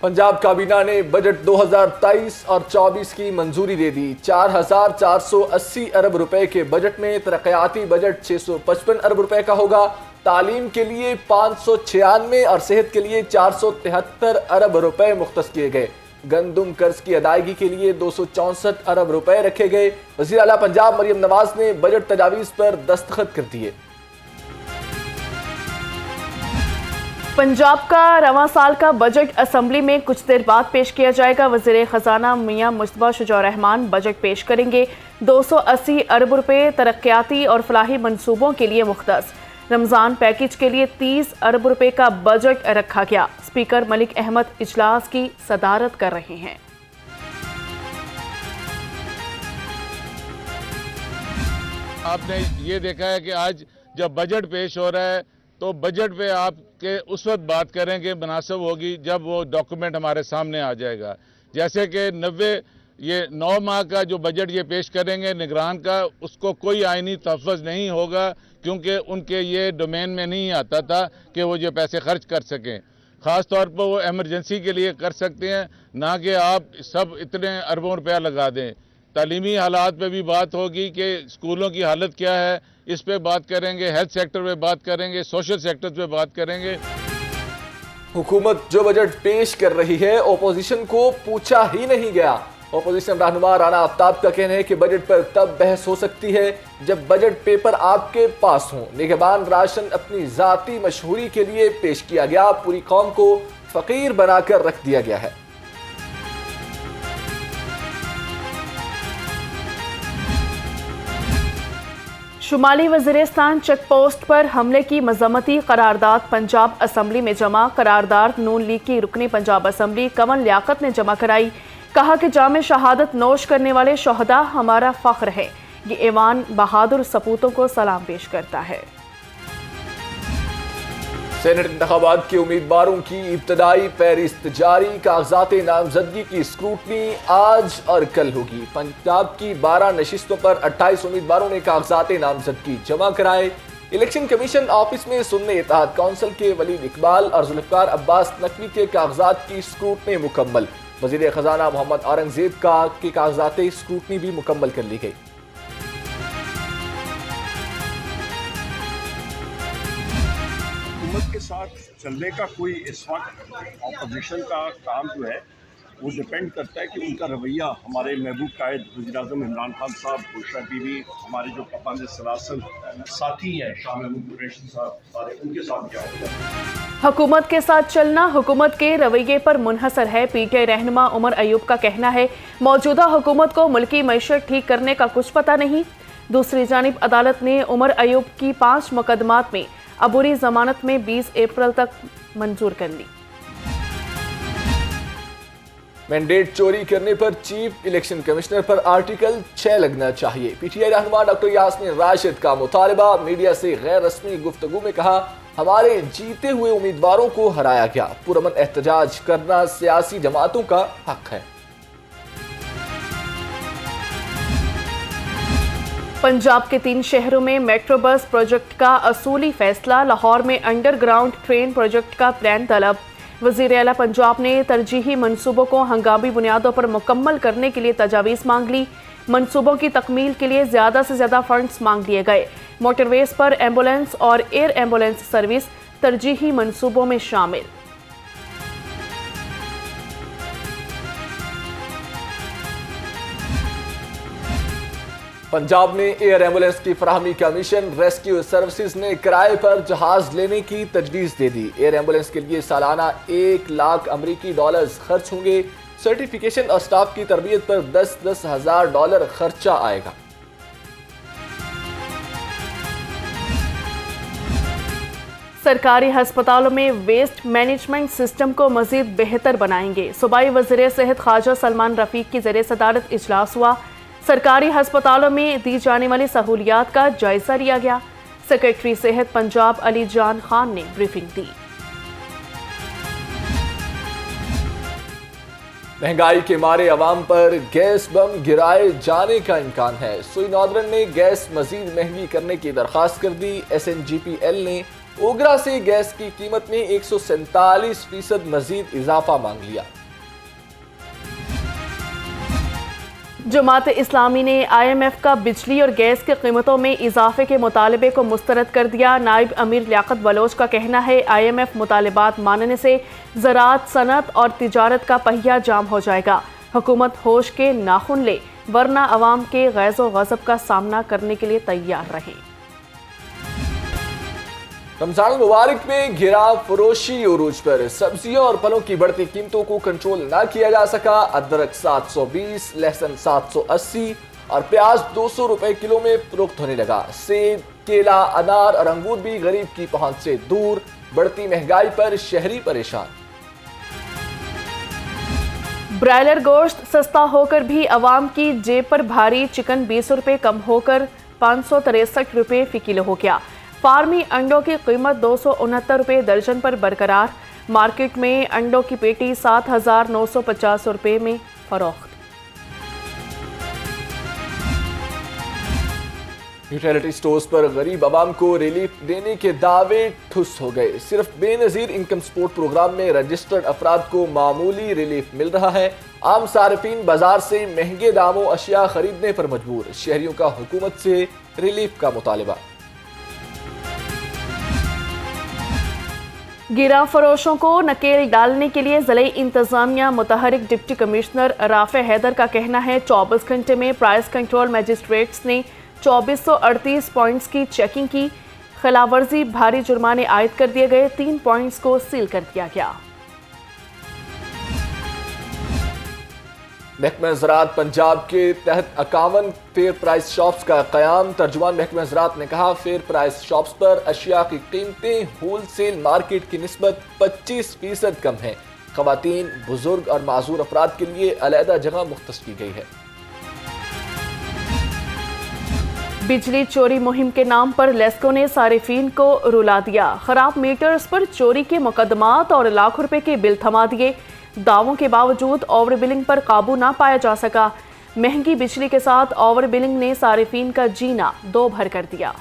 पंजाब काबीना ने बजट 2023 और 24 की मंजूरी दे दी। 4,480 अरब रुपए के बजट में तरक्याती बजट 655 अरब रुपए का होगा। तालीम के लिए 596 और सेहत के लिए 473 अरब रुपए मुख्तस किए गए। गंदुम कर्ज की अदायगी के लिए 264 अरब रुपए रखे गए। वज़ीर आला पंजाब मरियम नवाज ने बजट तजावीज़ पर दस्तखत कर दिए। पंजाब का रवां साल का बजट असम्बली में कुछ देर बाद पेश किया जाएगा। वज़ीर ख़जाना मियां मुस्तफ़ा शुजा-उर-रहमान बजट पेश करेंगे। 280 अरब रुपए तरक्याती और फलाही मंसूबों के लिए मुख्तस। रमज़ान पैकेज के लिए 30 अरब रुपए का बजट रखा गया। स्पीकर मलिक अहमद इजलास की सदारत कर रहे हैं। आपने ये देखा है कि आज जब बजट पेश हो रहा है तो बजट पे आपके उस वक्त बात करेंगे मुनासिब होगी जब वो डॉक्यूमेंट हमारे सामने आ जाएगा। जैसे कि 9 माह का जो बजट ये पेश करेंगे निगरान का, उसको कोई आईनी तहफ़्फ़ुज़ नहीं होगा क्योंकि उनके ये डोमेन में नहीं आता था कि वो ये पैसे खर्च कर सकें। ख़ास तौर पर वो एमरजेंसी के लिए कर सकते हैं, ना कि आप सब इतने अरबों रुपया लगा दें। तालीमी हालात पे भी बात होगी कि स्कूलों की हालत क्या है, इस पे बात करेंगे। हेल्थ सेक्टर पे बात करेंगे, सोशल सेक्टर पे बात करेंगे। हुकूमत जो बजट पेश कर रही है ओपोजिशन को पूछा ही नहीं गया। ओपोजिशन रहनुमा राना आफ्ताब का कहना है कि बजट पर तब बहस हो सकती है जब बजट पेपर आपके पास हो। निगहबान राशन अपनी जाती मशहूरी के लिए पेश किया गया, पूरी कौम को फकीर बनाकर रख दिया गया है। शुमाली वज़ीरिस्तान चेक पोस्ट पर हमले की मजम्मती करारदाद पंजाब असम्बली में जमा। करारदाद नून लीग की रुकनी पंजाब असम्बली कमल लियाकत ने जमा कराई। कहा कि जामे शहादत नोश करने वाले शोहदा हमारा फख्र है। ये ऐवान बहादुर सपूतों को सलाम पेश करता है। सेनेट इंतखाबात के उम्मीदवारों की इब्तदाई फहरिस्त जारी। कागजात नामजदगी की स्क्रूटनी आज और कल होगी। पंजाब की 12 नशिस्तों पर 28 उम्मीदवारों ने कागजात नामजदगी जमा कराए। इलेक्शन कमीशन ऑफिस में सुन्नी इत्तेहाद काउंसिल के वलीद इकबाल और जुल्फ़िकार अब्बास नकवी के कागजात की स्क्रूटनी मुकम्मल। वज़ीर ख़जाना मोहम्मद औरंगज़ेब के कागजात स्क्रूटनी भी मुकम्मल कर ली गई। हुकूमत के साथ चलने का कोई इस वक्त ऑपोजिशन का काम जो है वो डिपेंड करता है कि उनका रवैया हमारे महबूब कायद वज़ीर-ए-आज़म इमरान खान साहब, बुशरा बीवी, हमारे जो पाबंद सलासल साथी हैं शाह महमूद कुरैशी साहब, सारे उनके साथ क्या होगा। हुकूमत के साथ चलना हुकूमत के रवैये पर मुनहसर है। पीटीआई रहनुमा उमर अयूब का कहना है मौजूदा हुकूमत को मुल्की मईशत ठीक करने का कुछ पता नहीं। दूसरी जानिब अदालत ने उमर अयूब की 5 मुकदमात में अबूरी जमानत में 20 अप्रैल तक मंजूर कर ली। मैंडेट चोरी करने पर चीफ इलेक्शन कमिश्नर पर आर्टिकल 6 लगना चाहिए। पीटीआई रहनुमा डॉक्टर यास्मीन राशिद का मुतालबा। मीडिया से गैर रस्मी गुफ्तगू में कहा हमारे जीते हुए उम्मीदवारों को हराया गया। पुरअमन एहतजाज करना सियासी जमातों का हक है। पंजाब के 3 शहरों में मेट्रो बस प्रोजेक्ट का असूली फैसला। लाहौर में अंडरग्राउंड ट्रेन प्रोजेक्ट का प्लान तलब। वज़ीर आला पंजाब ने तरजीही मंसूबों को हंगामी बुनियादों पर मुकम्मल करने के लिए तजावीज़ मांग ली। मंसूबों की तकमील के लिए ज़्यादा से ज़्यादा फंड्स मांग लिए गए। मोटरवेज पर एम्बुलेंस और एयर एम्बुलेंस सर्विस तरजीही मंसूबों में शामिल। पंजाब में एयर एम्बुलेंस की फराहमी का मिशन। रेस्क्यू सर्विसेज ने किराए पर जहाज लेने की तजवीज़ दे दी। एयर एम्बुलेंस के लिए सालाना 1 लाख अमरीकी डॉलर्स खर्च होंगे। सर्टिफिकेशन और स्टाफ की तरबियत पर 10-10 हज़ार डॉलर खर्चा आएगा। सरकारी हस्पतालों में वेस्ट मैनेजमेंट सिस्टम को मजीद बेहतर बनाएंगे। सूबाई वज़ीर सेहत ख्वाजा सलमान रफीक की ज़रिए सदारत इजलास हुआ। सरकारी हस्पतालों में दी जाने वाली सहूलियात का जायजा लिया गया। सेक्रेटरी सेहत पंजाब अली जान खान ने ब्रीफिंग दी। महंगाई के मारे अवाम पर गैस बम गिराए जाने का इम्कान है। सुई नॉर्दर्न ने गैस मजीद महंगी करने की दरख्वास्त कर दी। SNGPL ने ओगरा से गैस की कीमत में 147% मजीद इजाफा मांग लिया। जमात इस्लामी ने IMF का बिजली और गैस की कीमतों में इजाफे के मुतालबे को मुस्तरद कर दिया। नायब अमीर लियाकत बलोच का कहना है IMF मुतालबात मानने से ज़राअत, सनअत और तिजारत का पहिया जाम हो जाएगा। हुकूमत होश के नाखुन ले वरना अवाम के गैज़ो गज़ब का सामना करने के लिए तैयार रहें। रमजान मुबारक में गिरा फरोशी उरूज पर। सब्जियों और फलों की बढ़ती कीमतों को कंट्रोल ना किया जा सका। अदरक 720, लहसुन 780 और प्याज 200 रुपए किलो में फरोख्त होने लगा। सेब, केला, अनार और अंगूर भी गरीब की पहुंच से दूर। बढ़ती महंगाई पर शहरी परेशान। ब्रायलर गोश्त सस्ता होकर भी अवाम की जेब पर भारी। चिकन 20 रुपए कम होकर 563 रुपए फी किलो हो गया। फार्मी अंडों की कीमत 269 रुपए दर्जन पर बरकरार। मार्केट में अंडों की पेटी 7,950 रुपए में फरोख्त। यूटिलिटी स्टोर्स पर गरीब आवाम को रिलीफ देने के दावे ठुस हो गए। सिर्फ बेनजीर इनकम सपोर्ट प्रोग्राम में रजिस्टर्ड अफराद को मामूली रिलीफ मिल रहा है। आम सार्फिन बाजार से महंगे दामों अशिया खरीदने पर मजबूर। शहरियों का हुकूमत से रिलीफ का मुतालिबा। गिरा फरोशों को नकेल डालने के लिए ज़िले इंतजामिया मुतहरिक डिप्टी कमिश्नर राफे हैदर का कहना है 24 घंटे में प्राइस कंट्रोल मजिस्ट्रेट्स ने 2438 पॉइंट्स की चेकिंग की। खिलाफवर्जी भारी जुर्माने आयद कर दिए गए। 3 पॉइंट्स को सील कर दिया गया। महकमा ज़राअत पंजाब के तहत 51 फेयर प्राइस शॉप्स का क़याम। तर्जुमान महकमा ज़राअत ने कहा फेयर प्राइस शॉप्स पर अशिया की कीमतें होलसेल मार्केट की निस्बत 25% कम है। ख़वातीन, बुजुर्ग और माजूर अफराद के लिए अलहदा जगह मुख्तस की गई है। बिजली चोरी मुहिम के नाम पर लेस्को ने सारिफीन को रुला दिया। खराब मीटर्स पर चोरी के मुकदमात और लाखों रुपए के बिल थमा दिए। दावों के बावजूद ओवर बिलिंग पर काबू ना पाया जा सका। महंगी बिजली के साथ ओवर बिलिंग ने सारिफीन का जीना दो भर कर दिया।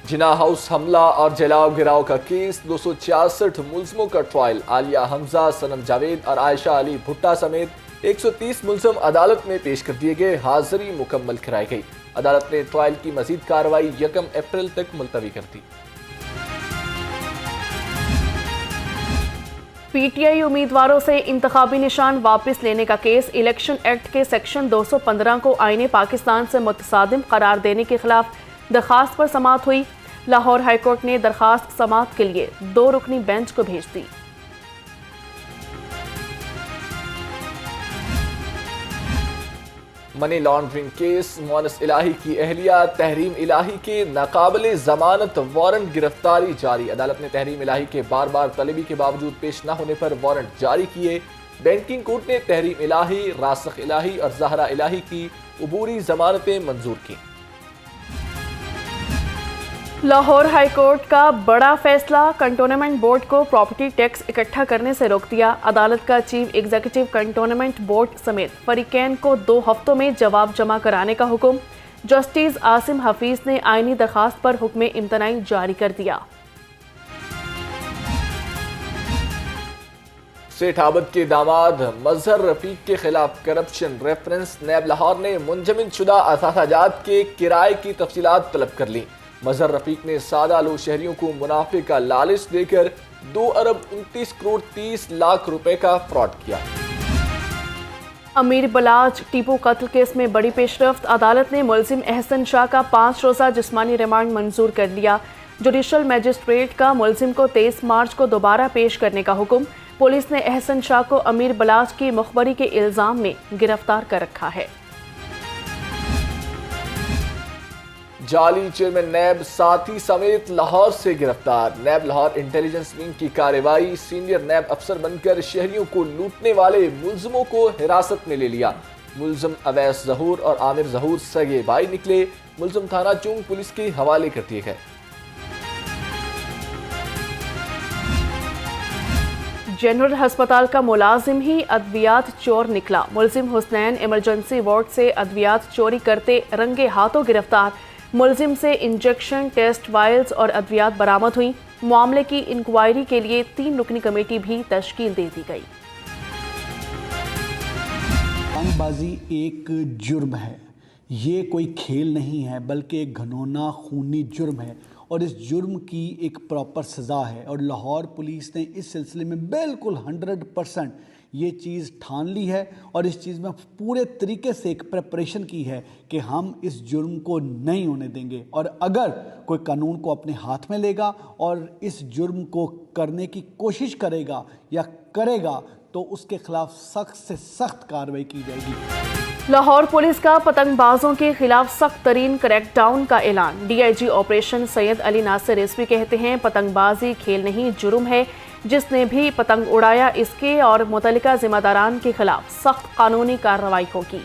जिना हाउस हमला और जलाव गिराव का केस। 266 मुलजमों का ट्रायल। आलिया हमजा, सनम जावेद और आयशा अली भुट्टा समेत 130 मुलजम अदालत में पेश कर दिए गए। हाजिरी मुकम्मल कराई गई। अदालत ने ट्रायल की मजीद कार्रवाई 1 अप्रैल तक मुलतवी कर दी। PTI उम्मीदवारों से इंतखाबी निशान वापस लेने का केस। इलेक्शन एक्ट के सेक्शन 215 को आईने पाकिस्तान से मुतसादिम करार देने के खिलाफ दरखास्त पर समाअत हुई। लाहौर हाईकोर्ट ने दरखास्त समाअत के लिए 2 रुकनी बेंच को भेज दी। Money laundering case. Moonis Elahi की अहलिया तहरीम इलाही के नाकाबिले जमानत वारंट गिरफ्तारी जारी। अदालत ने तहरीम इलाही के बार बार तलबी के बावजूद पेश न होने पर वारंट जारी किए। बैंकिंग कोर्ट ने तहरीम इलाही, रासख इलाही और जहरा इलाही की उबूरी जमानतें मंजूर की। लाहौर हाईकोर्ट का बड़ा फैसला। कंटोनमेंट बोर्ड को प्रॉपर्टी टैक्स इकट्ठा करने से रोक दिया। अदालत का चीफ एग्जीक्यूटिव कंटोनमेंट बोर्ड समेत फरीकैन को 2 हफ्तों में जवाब जमा कराने का हुक्म। जस्टिस आसिम हफीज ने आईनी दरखास्त पर हुक्म इम्तनाई जारी कर दिया। सेठ आबद के दामाद मजहर रफीक के खिलाफ करप्शन रेफरेंस। नैब लाहौर ने मुंजमद शुदा असाथाजात के किराए की तफसीलात तलब कर ली। मजहर रफीक ने सादा लो शहरियों को मुनाफे का लालच देकर 2 अरब 29 करोड़ 30 लाख रुपए का फ्रॉड किया। अमीर बलाज टीपू कत्ल केस में बड़ी पेशरफ्त। अदालत ने मुलजिम एहसन शाह का 5 रोज़ा जिस्मानी रिमांड मंजूर कर लिया। जुडिशल मजिस्ट्रेट का मुलजिम को 23 मार्च को दोबारा पेश करने का हुक्म। पुलिस ने एहसन शाह को अमीर बलाज की मुखबरी के इल्जाम में गिरफ्तार कर रखा है। जाली चेयरमैन नैब साथी समेत लाहौर से गिरफ्तार। नैब लाहौर इंटेलिजेंस विंग की कार्रवाई। सीनियर नैब अफसर बनकर शहरियों को लूटने वाले मुलजमों को हिरासत में ले लिया। मुलजम अवैस जहूर और आमिर जहूर सगे भाई निकले। मुलजम थाना चुंग पुलिस के हवाले कर दिए गए। जनरल अस्पताल का मुलाजिम ही अद्वियात चोर निकला। मुलजिम हुसनैन इमरजेंसी वार्ड से अद्वियात चोरी करते रंगे हाथों गिरफ्तार। मुलजिम से इंजेक्शन, टेस्ट वायल्स और अद्वियात बरामद हुई। मामले की इंक्वायरी के लिए 3 रुकनी कमेटी भी तश्कील दे दी गई। पतंगबाजी एक जुर्म है, ये कोई खेल नहीं है बल्कि एक घिनौना खूनी जुर्म है और इस जुर्म की एक प्रॉपर सज़ा है। और लाहौर पुलिस ने इस सिलसिले में बिल्कुल 100% ये चीज़ ठान ली है और इस चीज़ में पूरे तरीके से एक प्रिपरेशन की है कि हम इस जुर्म को नहीं होने देंगे। और अगर कोई कानून को अपने हाथ में लेगा और इस जुर्म को करने की कोशिश करेगा या करेगा तो उसके खिलाफ सख्त से सख्त कार्रवाई की जाएगी। लाहौर पुलिस का पतंगबाजों के खिलाफ सख्त तरीन क्रैकडाउन का ऐलान। डीआईजी ऑपरेशन सैयद अली नासिर रिजवी कहते हैं, पतंगबाजी खेल नहीं जुर्म है। जिसने भी पतंग उड़ाया इसके और मुतल्लिका जिम्मेदारान के खिलाफ सख्त कानूनी कार्रवाई होगी।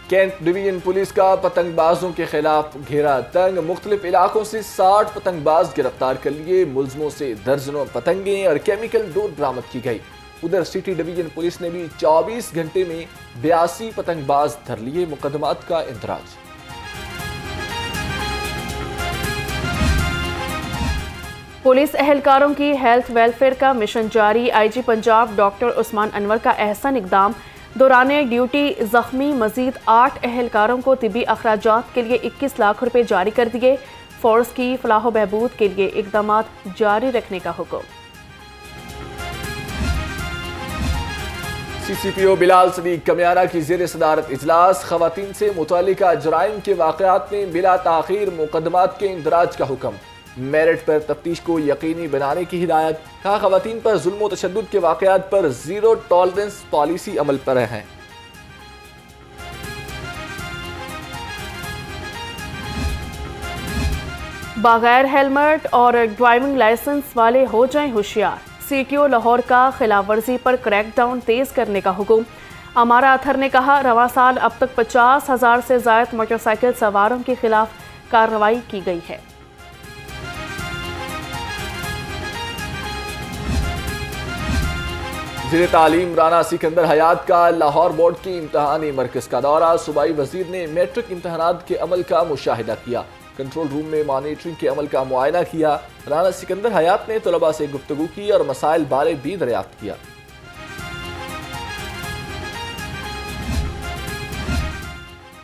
कैंट डिवीजन पुलिस का पतंगबाजों के खिलाफ घेरा तंग। मुख्तलिफ इलाकों से 60 पतंगबाज गिरफ्तार कर लिए। मुलजमों से दर्जनों पतंगें और केमिकल डोर बरामद की गई। उधर सिटी डिवीजन पुलिस ने भी 24 घंटे में 82 पतंगबाज धर लिए। मुकदमात का इंदराज। पुलिस एहलकारों की हेल्थ वेलफेयर का मिशन जारी। आईजी पंजाब डॉक्टर उस्मान अनवर का एहसन इकदाम। दौरान ड्यूटी जख्मी मजीद 8 एहलकारों को तिबी अखराजात के लिए 21 लाख रुपए जारी कर दिए। फोर्स की फलाह बहबूद के लिए इकदाम जारी रखने का हुक्म। CCPO बिलाल सदीक कमियाना की ज़ेर सदारत इजलास। खवातीन से मुतालिका जराइम के वाक़यात में बिला ताख़ीर मुकदमात के इंदराज का हुक्म। मेरिट पर तफ्तीश को यकीनी बनाने की हिदायत। कहा, खवातीन पर जुल्म व तशद्दुद के वाक़यात पर ज़ीरो टॉलरेंस पॉलिसी अमल पर है। बगैर हेलमेट और ड्राइविंग लाइसेंस वाले हो जाएं होशियार। CTO लाहौर का खिलाफ वर्जी पर क्रैकडाउन तेज करने का हुक्म। अमारा अथर ने कहा, रवा साल अब तक 50,000 से ज़ायद मोटरसाइकिल सवारों के खिलाफ कार्रवाई की गई है। ज़िले तालीम राना सिकंदर हयात का लाहौर बोर्ड की इम्तहानी मरकज़ का दौरा। सूबाई वजीर ने मैट्रिक इम्तहानात के अमल का मुशाहिदा किया। कंट्रोल रूम में मॉनिटरिंग के अमल का मुआयना किया। राना सिकंदर हयात ने तलबा से गुफ्तगू की और मसाइल बारे भी दरियाफ्त किया।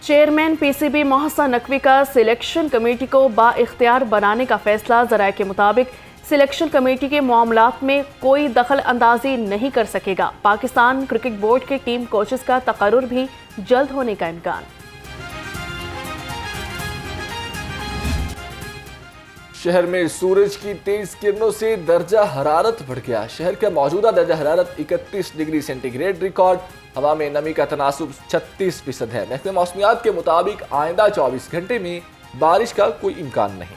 चेयरमैन PCB मोहसन नकवी का सिलेक्शन कमेटी को बाइख्तियार बनाने का फैसला। ज़राए के मुताबिक सिलेक्शन कमेटी के मामलात में कोई दखल अंदाजी नहीं कर सकेगा। पाकिस्तान क्रिकेट बोर्ड के टीम कोचेस का तकर्रुर भी जल्द होने का इम्कान। शहर में सूरज की तेज किरणों से दर्जा हरारत बढ़ गया। शहर का मौजूदा दर्जा हरारत 31 डिग्री सेंटीग्रेड रिकॉर्ड। हवा में नमी का तनासुब 36% है। महकमे मौसमियात के मुताबिक आइंदा 24 घंटे में बारिश का कोई इम्कान नहीं।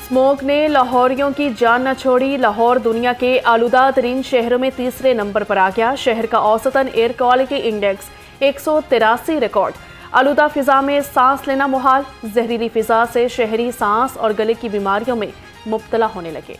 स्मोक ने लाहौरियों की जान न छोड़ी। लाहौर दुनिया के आलूदा तरीन शहरों में तीसरे नंबर पर आ गया। शहर का औसतन एयर क्वालिटी इंडेक्स 183 रिकॉर्ड। आलूदा फिजा में सांस लेना मुहाल। जहरीली फिजा से शहरी सांस और गले की बीमारियों में मुब्तला होने लगे।